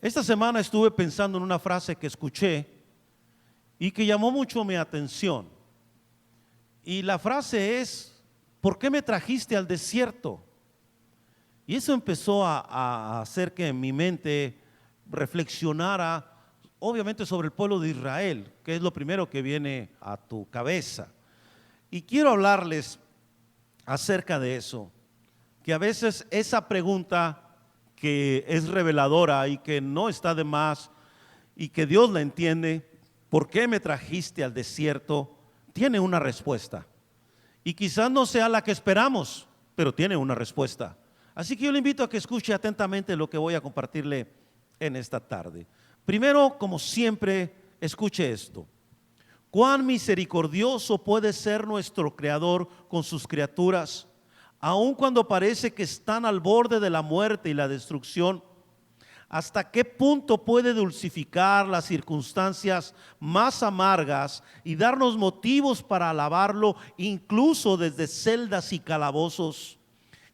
Esta semana estuve pensando en una frase que escuché y que llamó mucho mi atención. Y la frase es: ¿por qué me trajiste al desierto? Y eso empezó a hacer que en mi mente reflexionara, obviamente, sobre el pueblo de Israel, que es lo primero que viene a tu cabeza. Y quiero hablarles acerca de eso, que a veces esa pregunta que es reveladora y que no está de más y que Dios la entiende, ¿por qué me trajiste al desierto?, tiene una respuesta. Y quizás no sea la que esperamos, pero tiene una respuesta. Así que yo le invito a que escuche atentamente lo que voy a compartirle en esta tarde. Primero, como siempre, escuche esto: cuán misericordioso puede ser nuestro Creador con sus criaturas, aun cuando parece que están al borde de la muerte y la destrucción. ¿Hasta qué punto puede dulcificar las circunstancias más amargas y darnos motivos para alabarlo, incluso desde celdas y calabozos?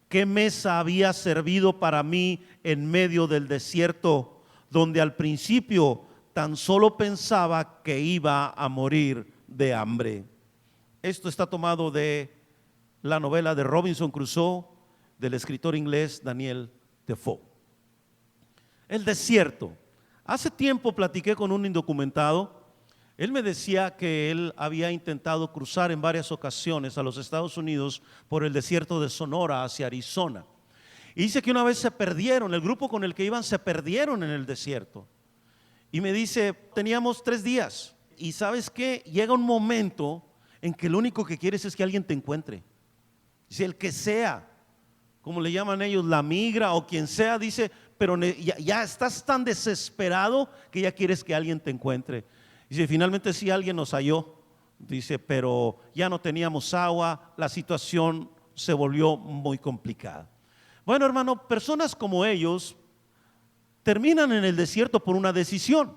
¿Qué mesa había servido para mí en medio del desierto, donde al principio tan solo pensaba que iba a morir de hambre? Esto está tomado de la novela de Robinson Crusoe, del escritor inglés Daniel Defoe. El desierto. Hace tiempo platiqué con un indocumentado. Él me decía que él había intentado cruzar en varias ocasiones a los Estados Unidos por el desierto de Sonora hacia Arizona. Y dice que una vez se perdieron, el grupo con el que iban se perdieron en el desierto. Y me dice, teníamos 3 días. Y ¿sabes qué? Llega un momento en que lo único que quieres es que alguien te encuentre. Dice, el que sea, como le llaman ellos, la migra o quien sea, dice, pero ya estás tan desesperado que ya quieres que alguien te encuentre. Dice, finalmente sí, alguien nos halló. Dice, pero ya no teníamos agua, la situación se volvió muy complicada. Bueno, hermano, personas como ellos terminan en el desierto por una decisión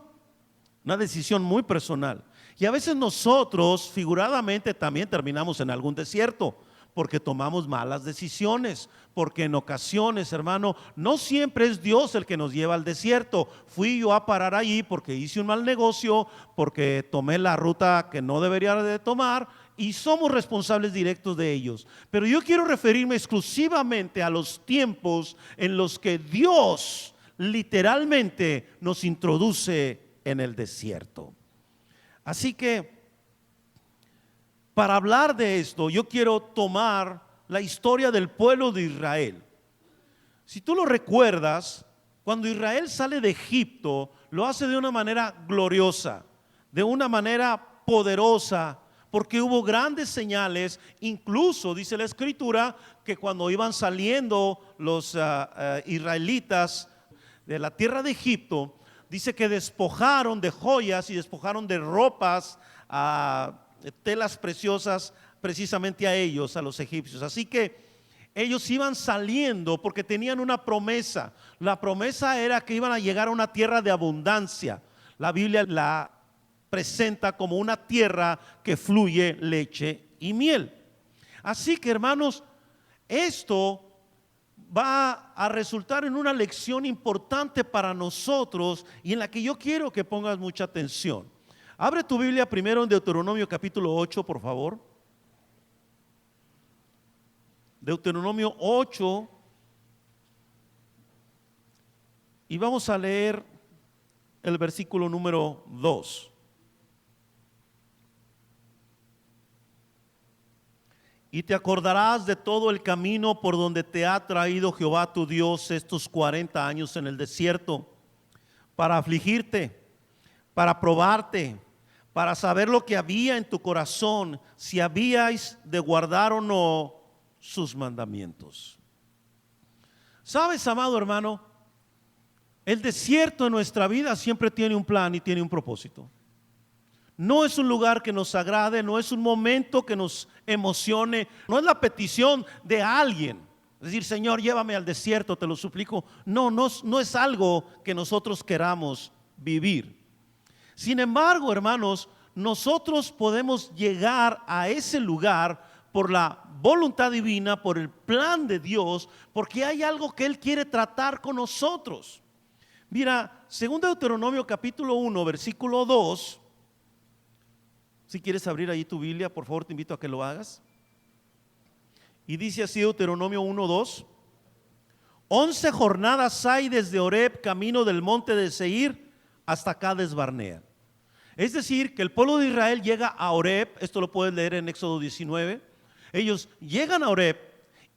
muy personal. Y a veces nosotros, figuradamente, también terminamos en algún desierto, porque tomamos malas decisiones, porque en ocasiones, hermano, no siempre es Dios el que nos lleva al desierto. Fui yo a parar allí porque hice un mal negocio, porque tomé la ruta que no debería de tomar, y somos responsables directos de ellos. Pero yo quiero referirme exclusivamente a los tiempos en los que Dios literalmente nos introduce en el desierto. Así que, para hablar de esto, yo quiero tomar la historia del pueblo de Israel. Si tú lo recuerdas, cuando Israel sale de Egipto, lo hace de una manera gloriosa, de una manera poderosa, porque hubo grandes señales. Incluso dice la Escritura que cuando iban saliendo los israelitas de la tierra de Egipto, dice que despojaron de joyas y despojaron de ropas, telas preciosas, precisamente a ellos, a los egipcios. Así que ellos iban saliendo porque tenían una promesa. La promesa era que iban a llegar a una tierra de abundancia. La Biblia la presenta como una tierra que fluye leche y miel. Así que, hermanos, esto va a resultar en una lección importante para nosotros y en la que yo quiero que pongas mucha atención. Abre tu Biblia primero en Deuteronomio capítulo 8, por favor. Deuteronomio 8. Y vamos a leer el versículo número 2. Y te acordarás de todo el camino por donde te ha traído Jehová tu Dios estos 40 años en el desierto, para afligirte, para probarte, para saber lo que había en tu corazón, si habíais de guardar o no sus mandamientos. ¿Sabes, amado hermano? El desierto en nuestra vida siempre tiene un plan y tiene un propósito. No es un lugar que nos agrade, no es un momento que nos emocione, no es la petición de alguien. Es decir, Señor, llévame al desierto, te lo suplico. No es algo que nosotros queramos vivir. Sin embargo, hermanos, nosotros podemos llegar a ese lugar por la voluntad divina, por el plan de Dios, porque hay algo que Él quiere tratar con nosotros. Mira, según Deuteronomio capítulo 1, versículo 2, si quieres abrir ahí tu Biblia, por favor te invito a que lo hagas. Y dice así Deuteronomio 1, 2: 11 jornadas hay desde Horeb, camino del monte de Seir, hasta Cades Barnea. Es decir, que el pueblo de Israel llega a Horeb, esto lo puedes leer en Éxodo 19. Ellos llegan a Horeb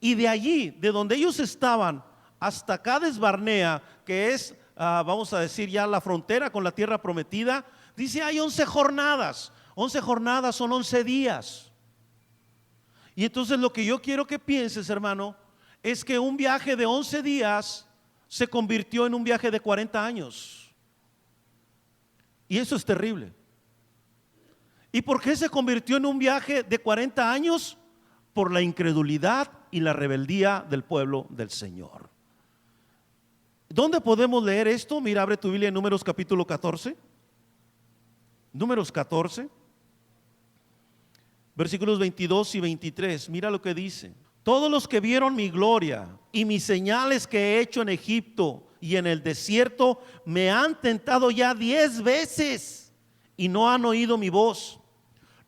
y de allí, de donde ellos estaban, hasta Cades Barnea, que es, vamos a decir, ya la frontera con la tierra prometida, dice hay 11 jornadas. 11 jornadas son 11 días. Y entonces lo que yo quiero que pienses, hermano, es que un viaje de 11 días se convirtió en un viaje de 40 años. Y eso es terrible. ¿Y por qué se convirtió en un viaje de 40 años? Por la incredulidad y la rebeldía del pueblo del Señor. ¿Dónde podemos leer esto? Mira, abre tu Biblia en Números capítulo 14. Números 14, versículos 22 y 23. Mira lo que dice: todos los que vieron mi gloria y mis señales que he hecho en Egipto y en el desierto me han tentado ya 10 veces y no han oído mi voz.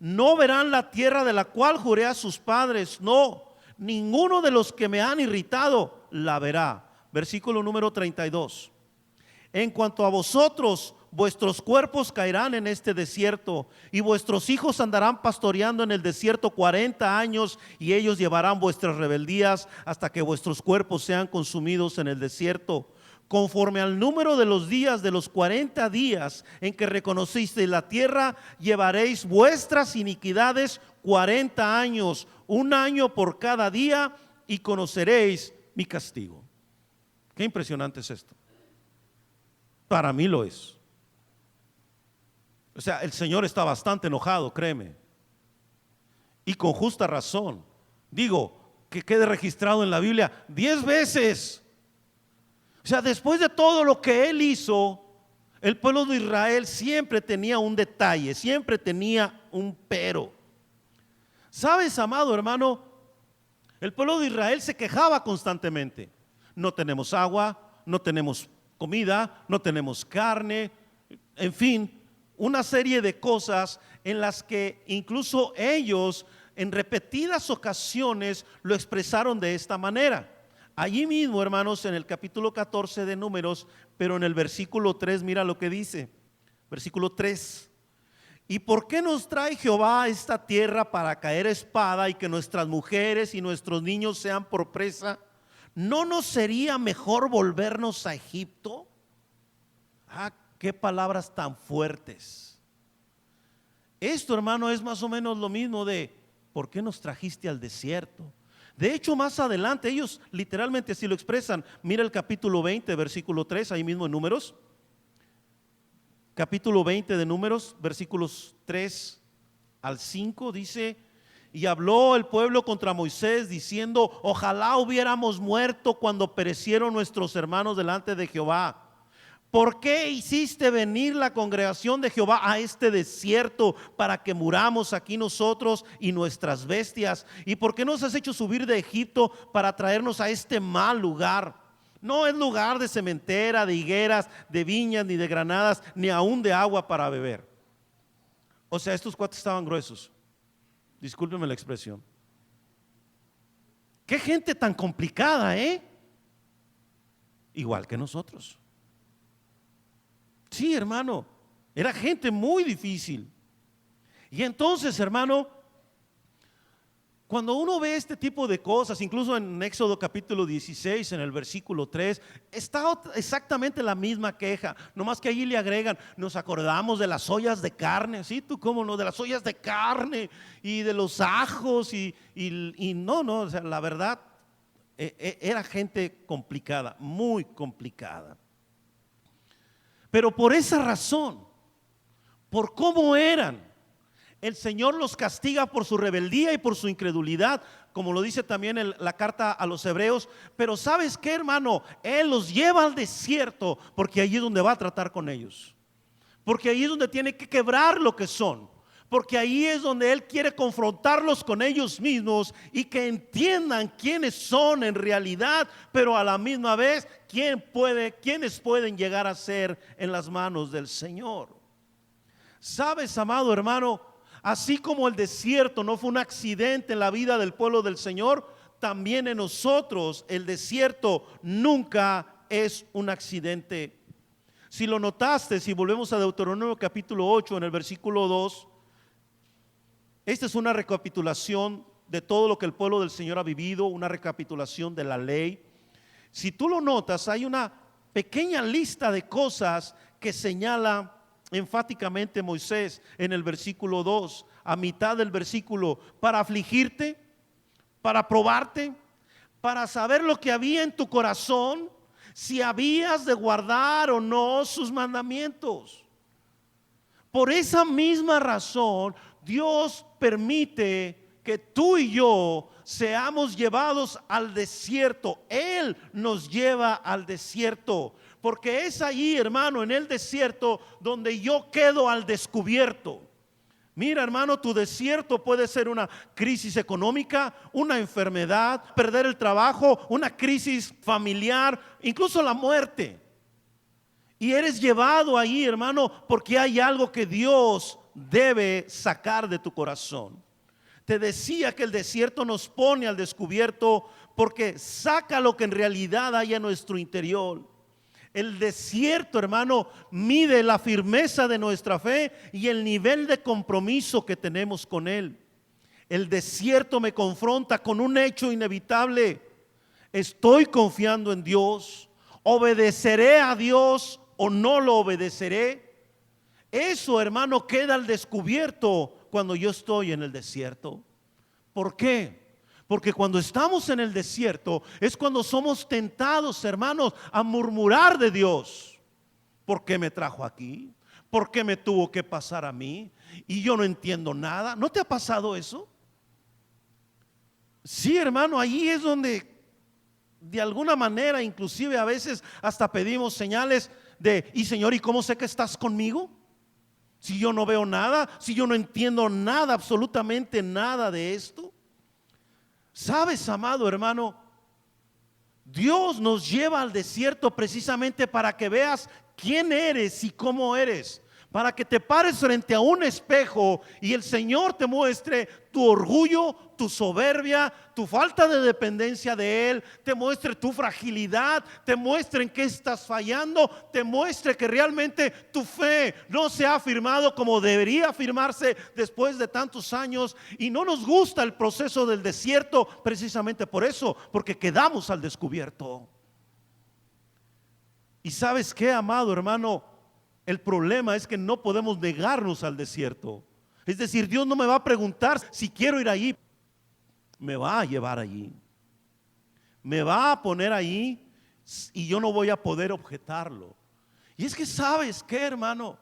No verán la tierra de la cual juré a sus padres, no, ninguno de los que me han irritado la verá. Versículo número 32: en cuanto a vosotros, vuestros cuerpos caerán en este desierto y vuestros hijos andarán pastoreando en el desierto 40 años y ellos llevarán vuestras rebeldías hasta que vuestros cuerpos sean consumidos en el desierto. Conforme al número de los días de los 40 días en que reconocisteis la tierra, llevaréis vuestras iniquidades 40 años, un año por cada día, y conoceréis mi castigo. Qué impresionante es esto. Para mí lo es. O sea, el Señor está bastante enojado, créeme. Y con justa razón. Digo, que quede registrado en la Biblia 10 veces. O sea, después de todo lo que Él hizo, el pueblo de Israel siempre tenía un detalle, siempre tenía un pero. ¿Sabes, amado hermano? El pueblo de Israel se quejaba constantemente. No tenemos agua, no tenemos comida, no tenemos carne, en fin, una serie de cosas en las que incluso ellos en repetidas ocasiones lo expresaron de esta manera. Allí mismo, hermanos, en el capítulo 14 de Números, pero en el versículo 3, mira lo que dice. Versículo 3: ¿y por qué nos trae Jehová a esta tierra para caer a espada y que nuestras mujeres y nuestros niños sean por presa? ¿No nos sería mejor volvernos a Egipto? Qué palabras tan fuertes. Esto, hermano, es más o menos lo mismo de ¿por qué nos trajiste al desierto? De hecho, más adelante ellos literalmente así lo expresan. Mira el capítulo 20, versículo 3, ahí mismo en Números. Capítulo 20 de Números, versículos 3 al 5, dice: y habló el pueblo contra Moisés diciendo: ojalá hubiéramos muerto cuando perecieron nuestros hermanos delante de Jehová. ¿Por qué hiciste venir la congregación de Jehová a este desierto para que muramos aquí nosotros y nuestras bestias? ¿Y por qué nos has hecho subir de Egipto para traernos a este mal lugar? No es lugar de sementera, de higueras, de viñas, ni de granadas, ni aún de agua para beber. O sea, estos cuates estaban gruesos. Discúlpenme la expresión. Qué gente tan complicada, igual que nosotros. Sí, hermano, era gente muy difícil. Y entonces, hermano, cuando uno ve este tipo de cosas, incluso en Éxodo capítulo 16, en el versículo 3, está exactamente la misma queja, nomás que allí le agregan: nos acordamos de las ollas de carne. ¿Sí? ¿Tú cómo no? De las ollas de carne y de los ajos y no, o sea, la verdad, era gente complicada, muy complicada. Pero por esa razón, por cómo eran, el Señor los castiga por su rebeldía y por su incredulidad, como lo dice también la carta a los Hebreos. Pero ¿sabes qué, hermano? Él los lleva al desierto porque allí es donde va a tratar con ellos, porque ahí es donde tiene que quebrar lo que son, porque ahí es donde Él quiere confrontarlos con ellos mismos y que entiendan quiénes son en realidad, pero a la misma vez quiénes pueden llegar a ser en las manos del Señor. Sabes, amado hermano, así como el desierto no fue un accidente en la vida del pueblo del Señor, también en nosotros el desierto nunca es un accidente. Si lo notaste, si volvemos a Deuteronomio capítulo 8 en el versículo 2, esta es una recapitulación de todo lo que el pueblo del Señor ha vivido, una recapitulación de la ley. Si tú lo notas, hay una pequeña lista de cosas que señala enfáticamente Moisés en el versículo 2, a mitad del versículo, para afligirte, para probarte, para saber lo que había en tu corazón, si habías de guardar o no sus mandamientos. Por esa misma razón, Dios permite que tú y yo seamos llevados al desierto. Él nos lleva al desierto, porque es ahí, hermano, en el desierto donde yo quedo al descubierto. Mira, hermano, tu desierto puede ser una crisis económica, una enfermedad, perder el trabajo, una crisis familiar, incluso la muerte. Y eres llevado ahí, hermano, porque hay algo que Dios debe sacar de tu corazón. Te decía que el desierto nos pone al descubierto porque saca lo que en realidad hay en nuestro interior. El desierto, hermano, mide la firmeza de nuestra fe y el nivel de compromiso que tenemos con Él. El desierto me confronta con un hecho inevitable. ¿Estoy confiando en Dios? ¿Obedeceré a Dios o no lo obedeceré? Eso, hermano, queda al descubierto cuando yo estoy en el desierto. ¿Por qué? Porque cuando estamos en el desierto es cuando somos tentados, hermanos, a murmurar de Dios. ¿Por qué me trajo aquí? ¿Por qué me tuvo que pasar a mí? Y yo no entiendo nada. ¿No te ha pasado eso? Sí, hermano, ahí es donde de alguna manera, inclusive a veces hasta pedimos señales de, y Señor, ¿y cómo sé que estás conmigo? Si yo no veo nada, si yo no entiendo nada, absolutamente nada de esto. ¿Sabes, amado hermano? Dios nos lleva al desierto precisamente para que veas quién eres y cómo eres. Para que te pares frente a un espejo y el Señor te muestre tu orgullo, tu soberbia, tu falta de dependencia de Él, te muestre tu fragilidad, te muestre en qué estás fallando, te muestre que realmente tu fe no se ha afirmado como debería afirmarse después de tantos años. Y no nos gusta el proceso del desierto precisamente por eso, porque quedamos al descubierto. Y ¿sabes qué, amado hermano? El problema es que no podemos negarnos al desierto. Es decir, Dios no me va a preguntar si quiero ir allí. Me va a llevar allí. Me va a poner allí y yo no voy a poder objetarlo. Y es que ¿sabes qué, hermano?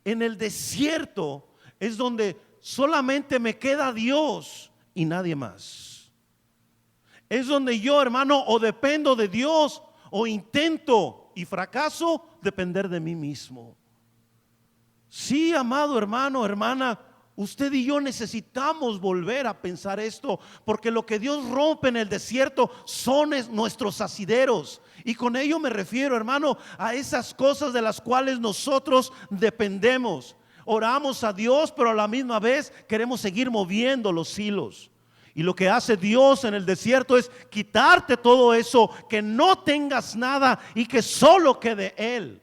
En el desierto es donde solamente me queda Dios y nadie más. Es donde yo, hermano, o dependo de Dios o intento y fracaso depender de mí mismo. Sí, amado hermano, hermana, usted y yo necesitamos volver a pensar esto, porque lo que Dios rompe en el desierto son nuestros asideros. Y con ello me refiero, hermano, a esas cosas de las cuales nosotros dependemos. Oramos a Dios, pero a la misma vez queremos seguir moviendo los hilos. Y lo que hace Dios en el desierto es quitarte todo eso, que no tengas nada y que solo quede Él.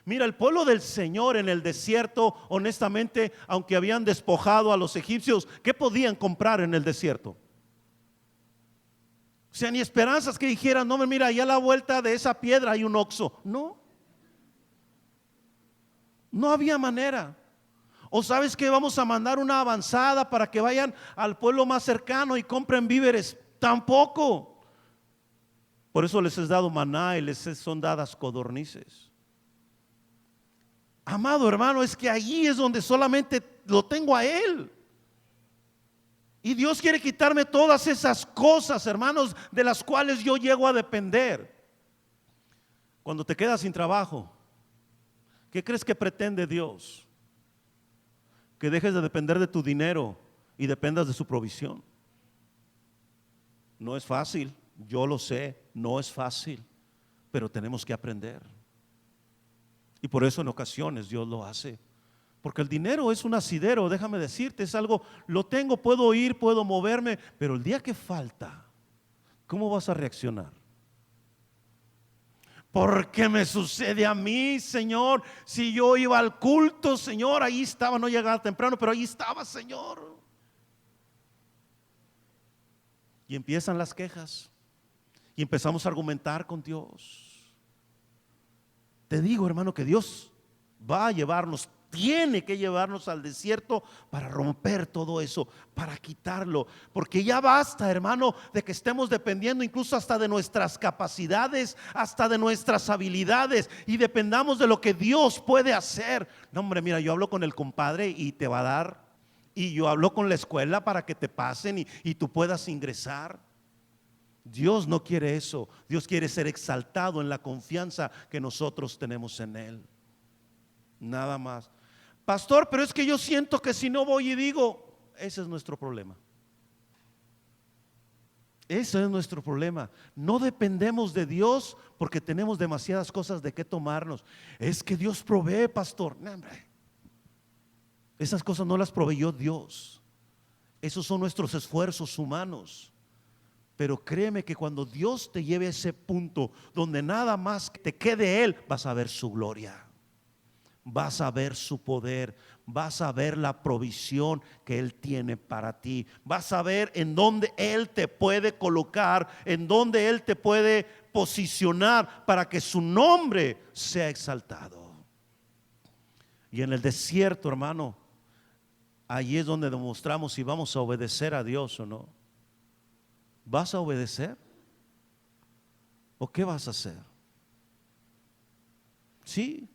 Mira, el pueblo del Señor en el desierto, honestamente, aunque habían despojado a los egipcios, ¿qué podían comprar en el desierto? O sea, ni esperanzas que dijeran, no, mira, allá a la vuelta de esa piedra hay un Oxxo. No, no había manera. O sabes que vamos a mandar una avanzada para que vayan al pueblo más cercano y compren víveres. Tampoco. Por eso les es dado maná y les son dadas codornices. Amado hermano, es que allí es donde solamente lo tengo a Él. Y Dios quiere quitarme todas esas cosas, hermanos, de las cuales yo llego a depender. Cuando te quedas sin trabajo, ¿qué crees que pretende Dios? Que dejes de depender de tu dinero y dependas de su provisión. No es fácil, yo lo sé, no es fácil. pero tenemos que aprender. Y por eso en ocasiones Dios lo hace. Porque el dinero es un asidero, déjame decirte, es algo, lo tengo, puedo ir, puedo moverme, pero el día que falta, ¿cómo vas a reaccionar? ¿Por qué me sucede a mí, Señor? Si yo iba al culto, Señor, ahí estaba, no llegaba temprano, pero ahí estaba, Señor. Y empiezan las quejas y empezamos a argumentar con Dios. Te digo, hermano, que Dios va a llevarnos, tiene que llevarnos al desierto para romper todo eso, para quitarlo, porque ya basta, hermano, de que estemos dependiendo incluso hasta de nuestras capacidades, hasta de nuestras habilidades, y dependamos de lo que Dios puede hacer. No, hombre, mira, yo hablo con el compadre y te va a dar, y yo hablo con la escuela para que te pasen y tú puedas ingresar. Dios no quiere eso. Dios quiere ser exaltado en la confianza que nosotros tenemos en Él. Nada más. Pastor, pero es que yo siento que si no voy y digo, ese es nuestro problema. Ese es nuestro problema. No dependemos de Dios porque tenemos demasiadas cosas de qué tomarnos. Es que Dios provee, pastor. No, hombre. Esas cosas no las proveyó Dios. Esos son nuestros esfuerzos humanos. Pero créeme que cuando Dios te lleve a ese punto donde nada más te quede Él, vas a ver su gloria, vas a ver su poder, vas a ver la provisión que Él tiene para ti, vas a ver en dónde Él te puede colocar, en dónde Él te puede posicionar para que su nombre sea exaltado. Y en el desierto, hermano, allí es donde demostramos si vamos a obedecer a Dios o no. ¿Vas a obedecer? ¿O qué vas a hacer? Sí,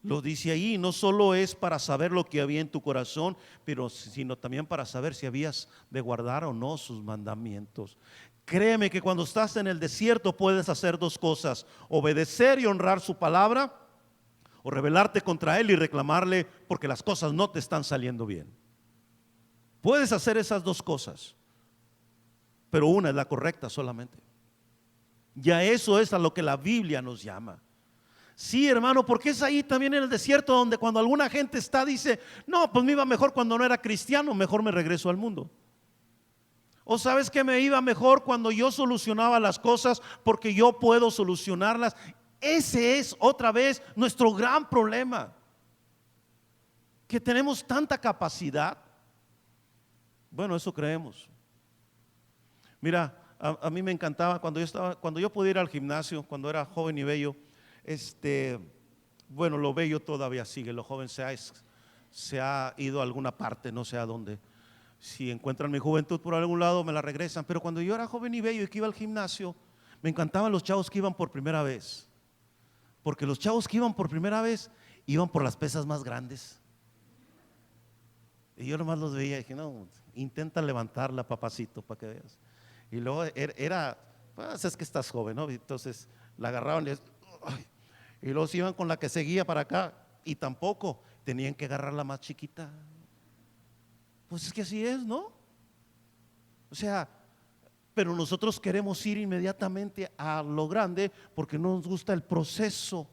lo dice ahí, no solo es para saber lo que había en tu corazón, pero sino también para saber si habías de guardar o no sus mandamientos. Créeme que cuando estás en el desierto puedes hacer dos cosas: obedecer y honrar su palabra, o rebelarte contra Él y reclamarle porque las cosas no te están saliendo bien. Puedes hacer esas dos cosas, pero una es la correcta solamente. Ya eso es a lo que la Biblia nos llama. Sí, hermano, porque es ahí también en el desierto donde cuando alguna gente está, dice, no, pues me iba mejor cuando no era cristiano, mejor me regreso al mundo. O sabes que me iba mejor cuando yo solucionaba las cosas porque yo puedo solucionarlas. Ese es otra vez nuestro gran problema, que tenemos tanta capacidad. Bueno, eso creemos. Mira, a mí me encantaba cuando yo podía ir al gimnasio, cuando era joven y bello. Bueno, lo bello todavía sigue, lo joven se ha ido a alguna parte, no sé a dónde. Si encuentran mi juventud por algún lado, me la regresan. Pero cuando yo era joven y bello y que iba al gimnasio, me encantaban los chavos que iban por primera vez. Porque los chavos que iban por primera vez iban por las pesas más grandes. Y yo nomás los veía y dije, no, intenta levantarla, papacito, para que veas. Y luego pues es que estás joven, ¿no? Entonces la agarraban y luego se iban con la que seguía para acá y tampoco, tenían que agarrar la más chiquita. Pues es que así es, ¿no? O sea, pero nosotros queremos ir inmediatamente a lo grande porque no nos gusta el proceso.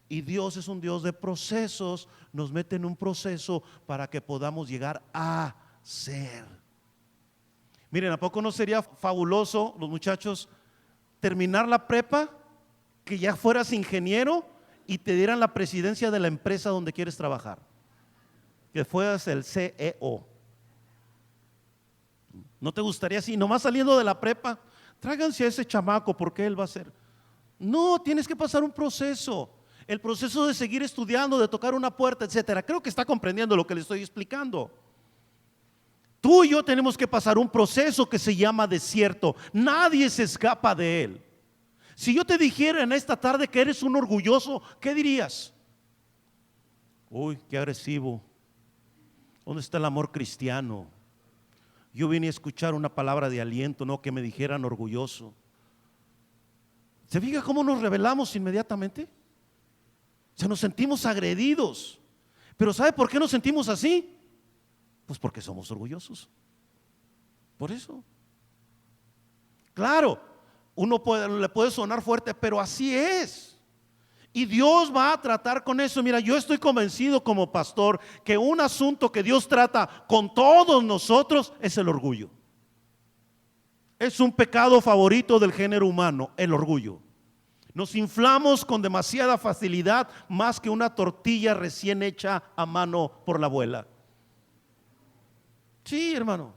Y Dios es un Dios de procesos, nos mete en un proceso para que podamos llegar a ser. Miren, ¿a poco no sería fabuloso, los muchachos, terminar la prepa, que ya fueras ingeniero y te dieran la presidencia de la empresa donde quieres trabajar? Que fueras el CEO. ¿No te gustaría así? Nomás saliendo de la prepa, tráiganse a ese chamaco porque él va a ser. No, tienes que pasar un proceso. El proceso de seguir estudiando, de tocar una puerta, etcétera. Creo que está comprendiendo lo que le estoy explicando. Tú y yo tenemos que pasar un proceso que se llama desierto. Nadie se escapa de él. Si yo te dijera en esta tarde que eres un orgulloso, ¿qué dirías? Uy, qué agresivo. ¿Dónde está el amor cristiano? Yo vine a escuchar una palabra de aliento, no que me dijeran orgulloso. ¿Se fija cómo nos rebelamos inmediatamente? O sea, nos sentimos agredidos. Pero ¿sabe por qué nos sentimos así? Pues porque somos orgullosos. Por eso. Claro, le puede sonar fuerte, pero así es. Y Dios va a tratar con eso. Mira, yo estoy convencido como pastor que un asunto que Dios trata con todos nosotros es el orgullo. Es un pecado favorito del género humano, el orgullo. Nos inflamos con demasiada facilidad, más que una tortilla recién hecha a mano por la abuela. Sí, hermano.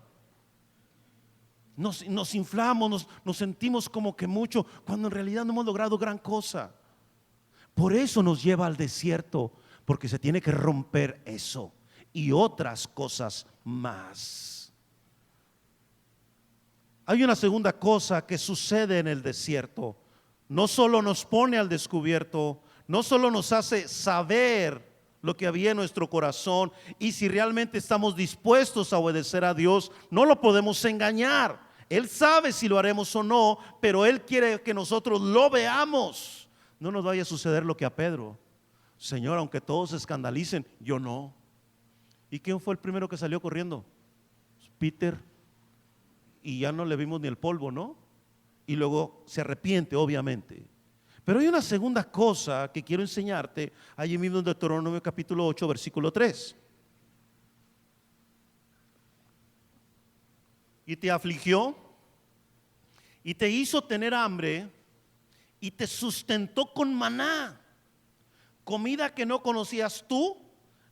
Nos inflamos, nos sentimos como que mucho, cuando en realidad no hemos logrado gran cosa. Por eso nos lleva al desierto, porque se tiene que romper eso y otras cosas más. Hay una segunda cosa que sucede en el desierto. No solo nos pone al descubierto, no solo nos hace saber lo que había en nuestro corazón, y si realmente estamos dispuestos a obedecer a Dios, no lo podemos engañar. Él sabe si lo haremos o no, pero Él quiere que nosotros lo veamos. No nos vaya a suceder lo que a Pedro. Señor, aunque todos se escandalicen, yo no. ¿Y quién fue el primero que salió corriendo? Peter. Y ya no le vimos ni el polvo, ¿no? Y luego se arrepiente, obviamente. Pero hay una segunda cosa que quiero enseñarte allí mismo en Deuteronomio capítulo 8, versículo 3. Y te afligió y te hizo tener hambre y te sustentó con maná, comida que no conocías tú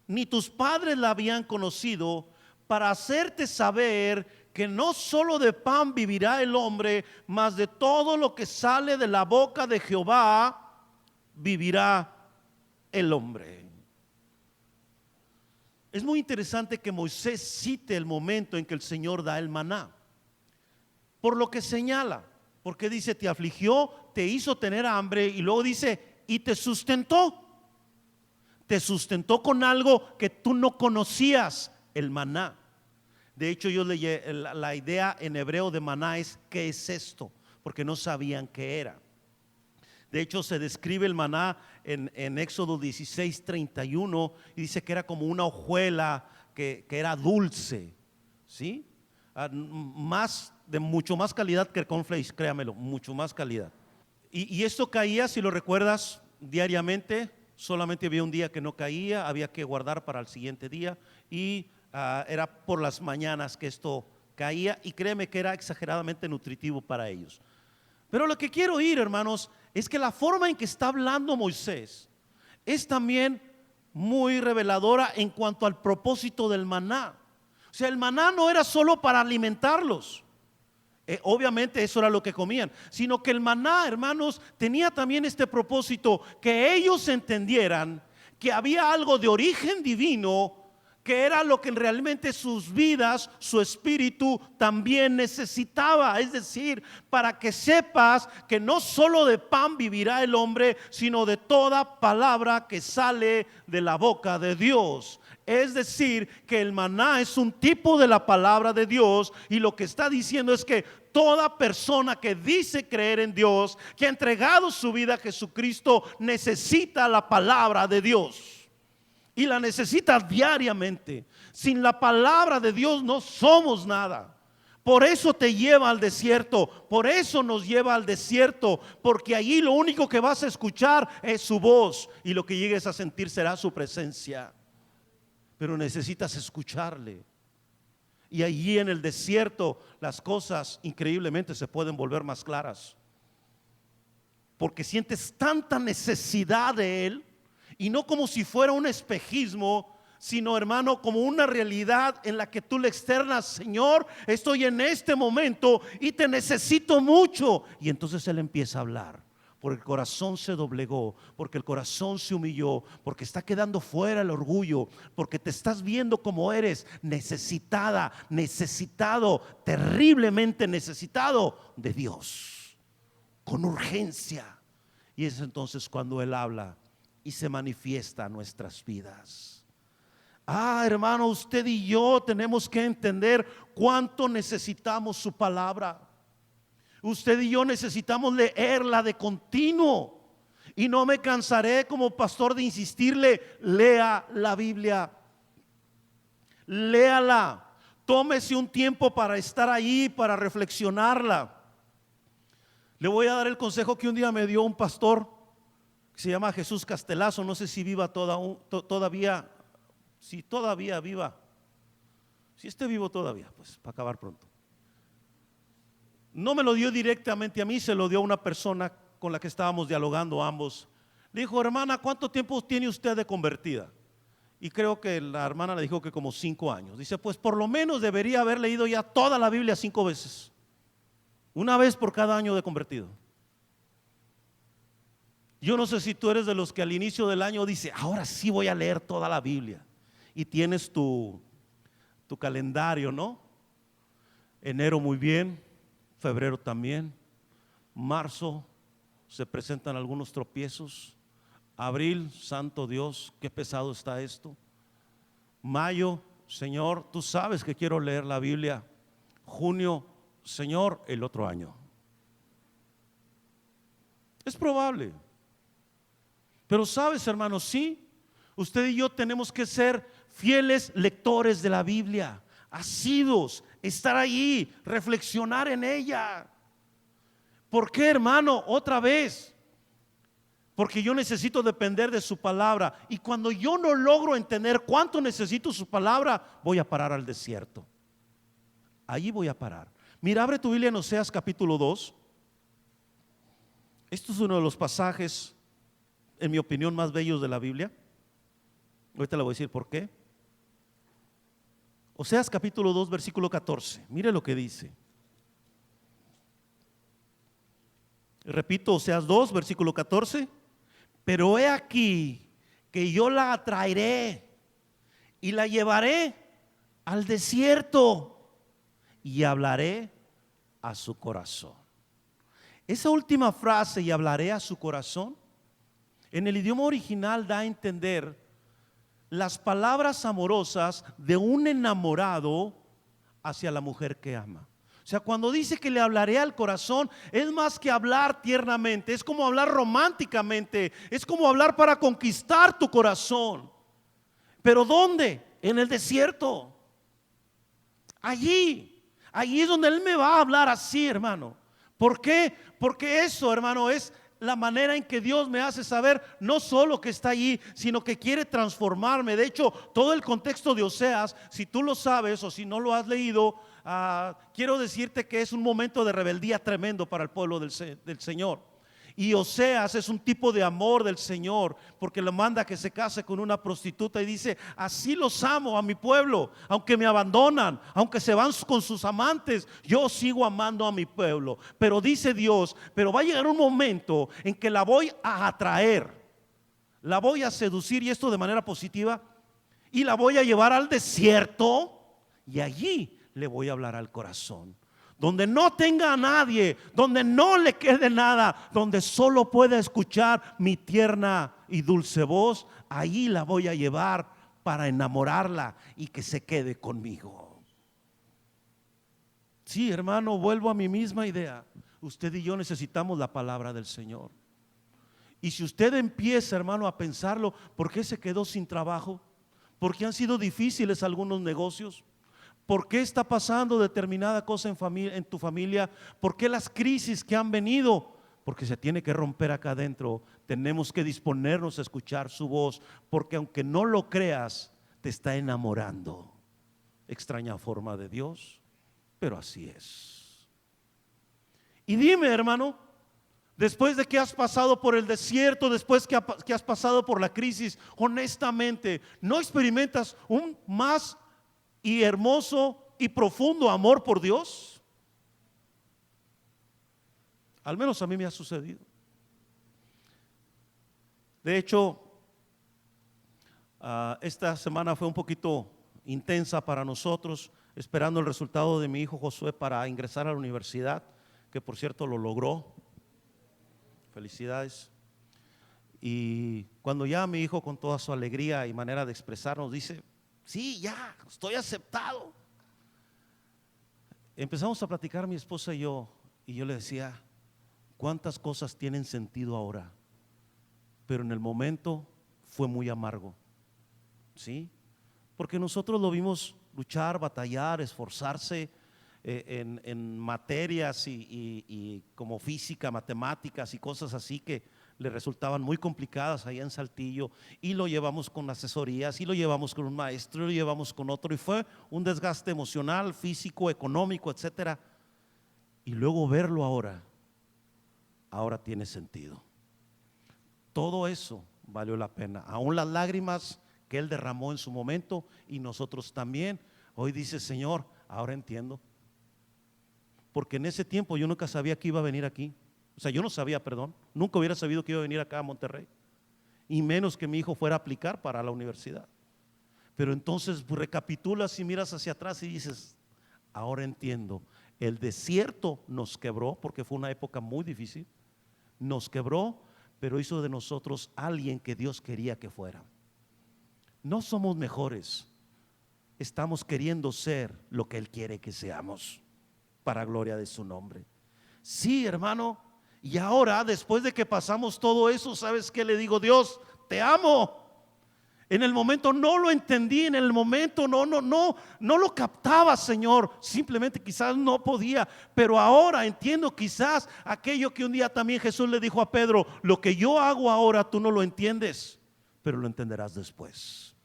ni tus padres la habían conocido, para hacerte saber que no solo de pan vivirá el hombre, mas de todo lo que sale de la boca de Jehová vivirá el hombre. Es muy interesante que Moisés cite el momento en que el Señor da el maná, por lo que señala, porque dice te afligió, te hizo tener hambre, y luego dice y te sustentó. Te sustentó con algo que tú no conocías, el maná. De hecho, yo leí la idea en hebreo de maná es ¿qué es esto? Porque no sabían qué era. De hecho, se describe el maná en Éxodo 16:31, y dice que era como una hojuela que era dulce, ¿sí? De mucho más calidad que el cornflakes, créamelo, mucho más calidad. Y esto caía, si lo recuerdas, diariamente. Solamente había un día que no caía, había que guardar para el siguiente día, y era por las mañanas que esto caía, y créeme que era exageradamente nutritivo para ellos. Pero lo que quiero ir, hermanos, es que la forma en que está hablando Moisés es también muy reveladora en cuanto al propósito del maná. O sea, el maná no era solo para alimentarlos. Obviamente eso era lo que comían, sino que el maná, hermanos, tenía también este propósito, que ellos entendieran que había algo de origen divino, que era lo que realmente sus vidas, su espíritu también necesitaba. Es decir, para que sepas que no solo de pan vivirá el hombre, sino de toda palabra que sale de la boca de Dios. Es decir, que el maná es un tipo de la palabra de Dios, y lo que está diciendo es que toda persona que dice creer en Dios, que ha entregado su vida a Jesucristo, necesita la palabra de Dios. Y la necesita diariamente. Sin la palabra de Dios no somos nada. Por eso te lleva al desierto, por eso nos lleva al desierto, porque allí lo único que vas a escuchar es su voz, y lo que llegues a sentir será su presencia. Pero necesitas escucharle. Y allí en el desierto las cosas increíblemente se pueden volver más claras, porque sientes tanta necesidad de Él, y no como si fuera un espejismo, sino, hermano, como una realidad en la que tú le externas: Señor, estoy en este momento y te necesito mucho. Y entonces Él empieza a hablar, porque el corazón se doblegó, porque el corazón se humilló, porque está quedando fuera el orgullo, porque te estás viendo como eres, necesitada, necesitado, terriblemente necesitado de Dios, con urgencia. Y es entonces cuando Él habla y se manifiesta en nuestras vidas. Hermano, usted y yo tenemos que entender cuánto necesitamos su palabra. Usted y yo necesitamos leerla de continuo, y no me cansaré como pastor de insistirle: lea la Biblia, léala, tómese un tiempo para estar ahí, para reflexionarla. Le voy a dar el consejo que un día me dio un pastor que se llama Jesús Castelazo. No sé si viva todavía, si todavía viva, si esté vivo todavía, pues para acabar pronto. No me lo dio directamente a mí, se lo dio a una persona con la que estábamos dialogando ambos. Le dijo: hermana, ¿cuánto tiempo tiene usted de convertida? Y creo que la hermana le dijo que como 5 años. Dice: pues por lo menos debería haber leído ya toda la Biblia 5 veces, una vez por cada año de convertido. Yo no sé si tú eres de los que al inicio del año dice: ahora sí voy a leer toda la Biblia, y tienes tu calendario, ¿no? Enero muy bien, febrero también, marzo se presentan algunos tropiezos, abril, santo Dios, qué pesado está esto. Mayo, Señor, tú sabes que quiero leer la Biblia. Junio, Señor, el otro año. Es probable. Pero sabes, hermanos, sí, usted y yo tenemos que ser fieles lectores de la Biblia, asiduos, estar allí, reflexionar en ella. ¿Por qué, hermano? Otra vez, porque yo necesito depender de su palabra, y cuando yo no logro entender cuánto necesito su palabra, voy a parar al desierto. Allí voy a parar. Mira, abre tu Biblia en Oseas capítulo 2. Esto es uno de los pasajes, en mi opinión, más bellos de la Biblia. Ahorita le voy a decir por qué. Oseas capítulo 2, versículo 14. Mire lo que dice. Repito, Oseas 2, versículo 14. Pero he aquí que yo la atraeré y la llevaré al desierto y hablaré a su corazón. Esa última frase, y hablaré a su corazón, en el idioma original da a entender las palabras amorosas de un enamorado hacia la mujer que ama. O sea, cuando dice que le hablaré al corazón, es más que hablar tiernamente, es como hablar románticamente, es como hablar para conquistar tu corazón. ¿Pero dónde? En el desierto. Allí es donde Él me va a hablar así, hermano. ¿Por qué? Porque eso, hermano, es la manera en que Dios me hace saber no solo que está allí, sino que quiere transformarme. De hecho, todo el contexto de Oseas, si tú lo sabes o si no lo has leído, quiero decirte que es un momento de rebeldía tremendo para el pueblo del Señor. Y Oseas es un tipo de amor del Señor, porque le manda a que se case con una prostituta y dice: así los amo a mi pueblo, aunque me abandonan, aunque se van con sus amantes, yo sigo amando a mi pueblo. Pero dice Dios: pero va a llegar un momento en que la voy a atraer, la voy a seducir, y esto de manera positiva, y la voy a llevar al desierto, y allí le voy a hablar al corazón, donde no tenga a nadie, donde no le quede nada, donde solo pueda escuchar mi tierna y dulce voz. Ahí la voy a llevar para enamorarla y que se quede conmigo. Sí, hermano, vuelvo a mi misma idea. Usted y yo necesitamos la palabra del Señor. Y si usted empieza, hermano, a pensarlo, ¿por qué se quedó sin trabajo? ¿Por qué han sido difíciles algunos negocios? ¿Por qué está pasando determinada cosa en tu familia? ¿Por qué las crisis que han venido? Porque se tiene que romper acá adentro. Tenemos que disponernos a escuchar su voz, porque aunque no lo creas, te está enamorando. Extraña forma de Dios, pero así es. Y dime, hermano, después de que has pasado por el desierto, después que has pasado por la crisis, honestamente, ¿no experimentas un más y hermoso y profundo amor por Dios? Al menos a mí me ha sucedido. De hecho, esta semana fue un poquito intensa para nosotros, esperando el resultado de mi hijo Josué para ingresar a la universidad, que por cierto lo logró. Felicidades. Y cuando ya mi hijo, con toda su alegría y manera de expresarnos, dice: sí, ya, estoy aceptado. Empezamos a platicar mi esposa y yo le decía: cuántas cosas tienen sentido ahora, pero en el momento fue muy amargo. ¿Sí? Porque nosotros lo vimos luchar, batallar, esforzarse, en materias y como física, matemáticas y cosas así que le resultaban muy complicadas allá en Saltillo, y lo llevamos con asesorías y lo llevamos con un maestro y lo llevamos con otro, y fue un desgaste emocional, físico, económico, etcétera. Y luego verlo ahora tiene sentido. Todo eso valió la pena, aún las lágrimas que él derramó en su momento, y nosotros también. Hoy dice: Señor, ahora entiendo, porque en ese tiempo yo nunca sabía que iba a venir aquí. O sea, yo no sabía, perdón, nunca hubiera sabido que iba a venir acá a Monterrey, y menos que mi hijo fuera a aplicar para la universidad. Pero entonces pues, recapitulas y miras hacia atrás y dices: ahora entiendo. El desierto nos quebró, porque fue una época muy difícil, nos quebró, pero hizo de nosotros alguien que Dios quería que fuera. No somos mejores, estamos queriendo ser lo que Él quiere que seamos, para gloria de su nombre. Sí, hermano. Y ahora, después de que pasamos todo eso, ¿sabes qué le digo? Dios, te amo. En el momento no lo entendí, en el momento no lo captaba, Señor. Simplemente quizás no podía, pero ahora entiendo quizás aquello que un día también Jesús le dijo a Pedro: lo que yo hago ahora tú no lo entiendes, pero lo entenderás después.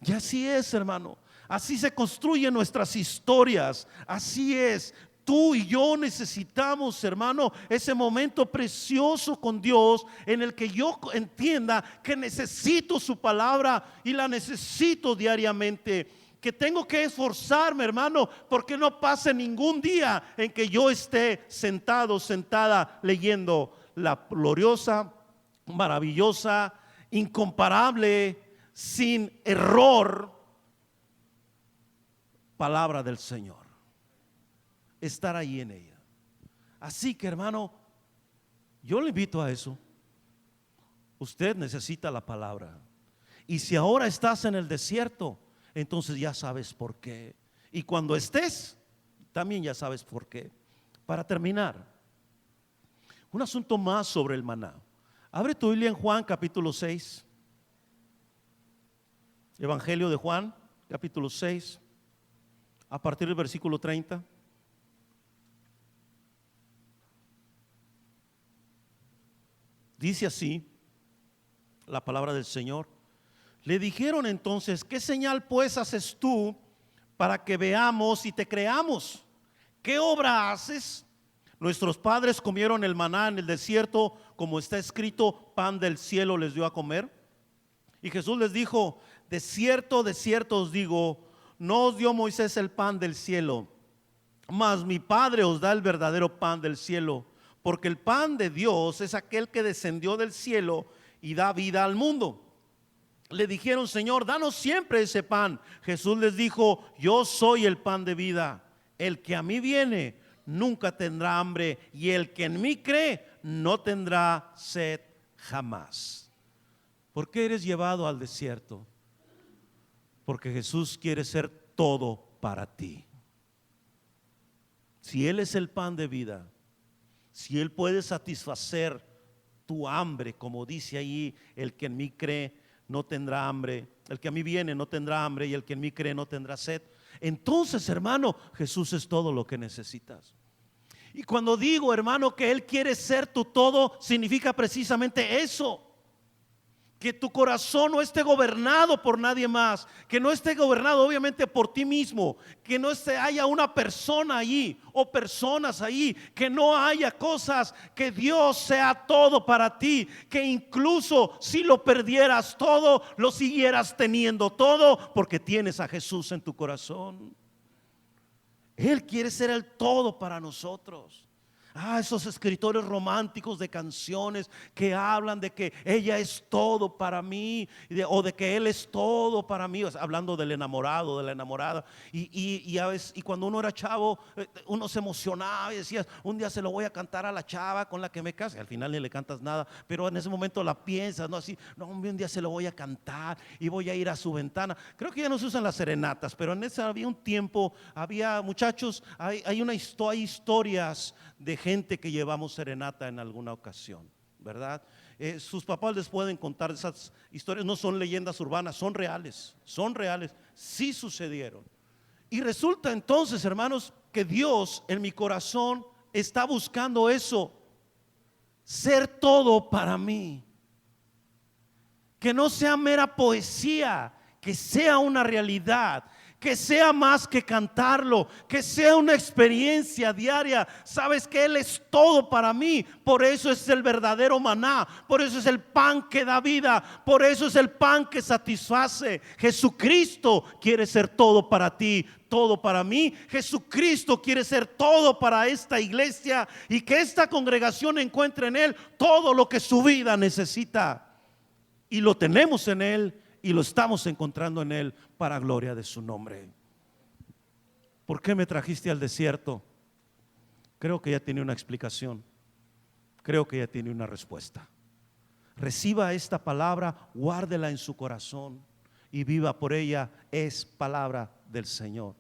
Y así es, hermano. Así se construyen nuestras historias. Así es. Tú y yo necesitamos, hermano, ese momento precioso con Dios, en el que yo entienda que necesito su palabra y la necesito diariamente, que tengo que esforzarme, hermano, porque no pase ningún día en que yo esté sentado, sentada, leyendo la gloriosa, maravillosa, incomparable, sin error palabra del Señor. Estar ahí en ella. Así que, hermano, yo le invito a eso. Usted necesita la palabra, y si ahora estás en el desierto, entonces ya sabes por qué, y cuando estés también ya sabes por qué. Para terminar, un asunto más sobre el maná. Abre tu Biblia en Juan capítulo 6. Evangelio de Juan capítulo 6, a partir del versículo 30. Dice así la palabra del Señor: le dijeron entonces: ¿qué señal pues haces tú para que veamos y te creamos? ¿Qué obra haces? Nuestros padres comieron el maná en el desierto, como está escrito: pan del cielo les dio a comer. Y Jesús les dijo: de cierto os digo, no os dio Moisés el pan del cielo, mas mi Padre os da el verdadero pan del cielo. Porque el pan de Dios es aquel que descendió del cielo y da vida al mundo. Le dijeron: Señor, danos siempre ese pan. Jesús les dijo: yo soy el pan de vida. El que a mí viene nunca tendrá hambre, y el que en mí cree no tendrá sed jamás. ¿Por qué eres llevado al desierto? Porque Jesús quiere ser todo para ti. Si Él es el pan de vida, si Él puede satisfacer tu hambre, como dice ahí: el que en mí cree no tendrá hambre, el que a mí viene no tendrá hambre, y el que en mí cree no tendrá sed. Entonces, hermano, Jesús es todo lo que necesitas. Y cuando digo, hermano, que Él quiere ser tu todo, significa precisamente eso: que tu corazón no esté gobernado por nadie más, que no esté gobernado obviamente por ti mismo, que no haya una persona ahí o personas ahí, que no haya cosas, que Dios sea todo para ti, que incluso si lo perdieras todo, lo siguieras teniendo todo, porque tienes a Jesús en tu corazón. Él quiere ser el todo para nosotros. Esos escritores románticos de canciones que hablan de que ella es todo para mí, o de que él es todo para mí, hablando del enamorado, de la enamorada. Y cuando uno era chavo, uno se emocionaba y decía: un día se lo voy a cantar a la chava con la que me case. Al final ni le cantas nada, pero en ese momento la piensas, ¿no? Así: no, un día se lo voy a cantar y voy a ir a su ventana. Creo que ya no se usan las serenatas, pero en ese había un tiempo, había muchachos, hay historias de gente que llevamos serenata en alguna ocasión, ¿verdad? Sus papás les pueden contar esas historias. No son leyendas urbanas, son reales, sí sucedieron. Y resulta entonces, hermanos, que Dios en mi corazón está buscando eso, ser todo para mí. Que no sea mera poesía, que sea una realidad, que sea más que cantarlo, que sea una experiencia diaria. Sabes que Él es todo para mí, por eso es el verdadero maná, por eso es el pan que da vida, por eso es el pan que satisface. Jesucristo quiere ser todo para ti, todo para mí. Jesucristo quiere ser todo para esta iglesia y que esta congregación encuentre en Él todo lo que su vida necesita. Y lo tenemos en Él y lo estamos encontrando en Él para gloria de su nombre. ¿Por qué me trajiste al desierto? Creo que ya tiene una explicación. Creo que ya tiene una respuesta. Reciba esta palabra, guárdela en su corazón y viva por ella. Es palabra del Señor.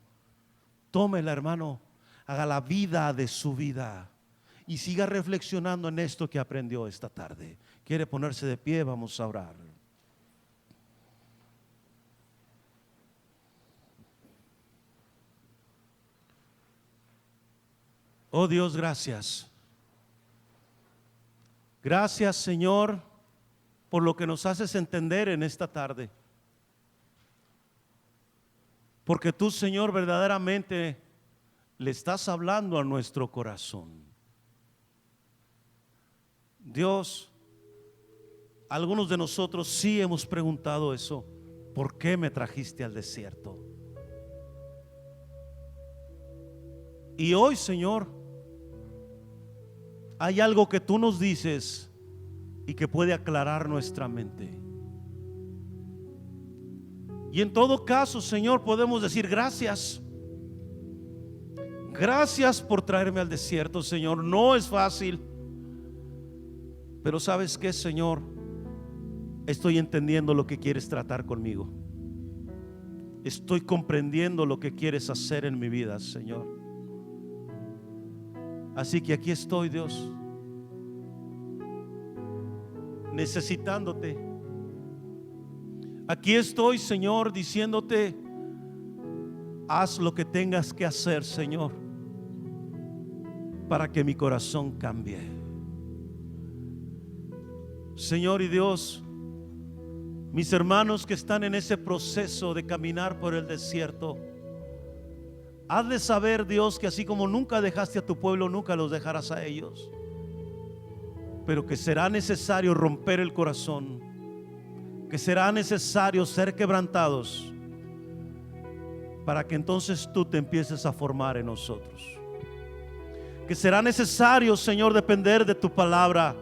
Tómela, hermano, haga la vida de su vida y siga reflexionando en esto que aprendió esta tarde. ¿Quiere ponerse de pie? Vamos a orar. Oh Dios, gracias. Gracias, Señor, por lo que nos haces entender en esta tarde. Porque tú, Señor, verdaderamente le estás hablando a nuestro corazón. Dios, algunos de nosotros sí hemos preguntado eso. ¿Por qué me trajiste al desierto? Y hoy, Señor, hay algo que tú nos dices y que puede aclarar nuestra mente. Y en todo caso, Señor, podemos decir gracias. Gracias por traerme al desierto, Señor. No es fácil, pero ¿sabes qué, Señor? Estoy entendiendo lo que quieres tratar conmigo. Estoy comprendiendo lo que quieres hacer en mi vida, Señor. Así que aquí estoy, Dios, necesitándote. Aquí estoy, Señor, diciéndote: haz lo que tengas que hacer, Señor, para que mi corazón cambie. Señor y Dios, mis hermanos que están en ese proceso de caminar por el desierto, hazle saber, Dios, que así como nunca dejaste a tu pueblo, nunca los dejarás a ellos, pero que será necesario romper el corazón, que será necesario ser quebrantados para que entonces tú te empieces a formar en nosotros. Que será necesario, Señor, depender de tu palabra.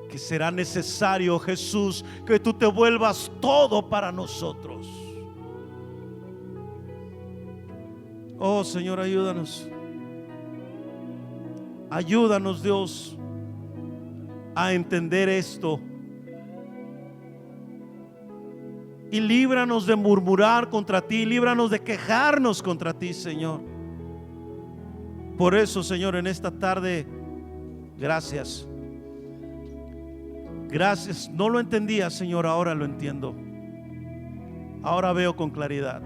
Que será necesario, Jesús, que tú te vuelvas todo para nosotros. Oh, Señor, ayúdanos. Ayúdanos, Dios, a entender esto. Y líbranos de murmurar contra ti, líbranos de quejarnos contra ti, Señor. Por eso, Señor, en esta tarde, gracias. Gracias. No lo entendía, Señor, ahora lo entiendo. Ahora veo con claridad.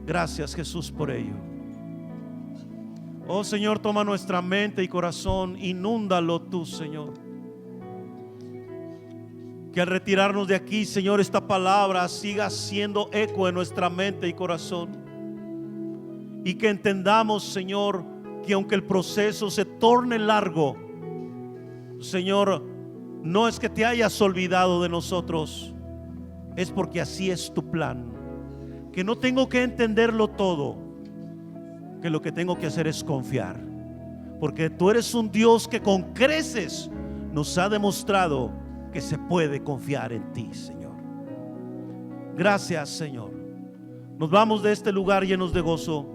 Gracias, Jesús, por ello. Oh, Señor, toma nuestra mente y corazón, inúndalo tú, Señor. Que al retirarnos de aquí, Señor, esta palabra siga haciendo eco en nuestra mente y corazón. Y que entendamos, Señor, que aunque el proceso se torne largo, Señor, no es que te hayas olvidado de nosotros, es porque así es tu plan. Que no tengo que entenderlo todo, que lo que tengo que hacer es confiar, porque tú eres un Dios que con creces nos ha demostrado que se puede confiar en ti, Señor. Gracias, Señor. Nos vamos de este lugar llenos de gozo.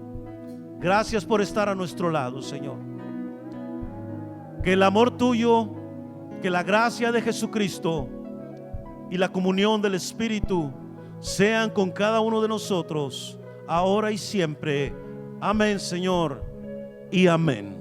Gracias por estar a nuestro lado, Señor. Que el amor tuyo, que la gracia de Jesucristo y la comunión del Espíritu sean con cada uno de nosotros, ahora y siempre. Amén, Señor, y amén.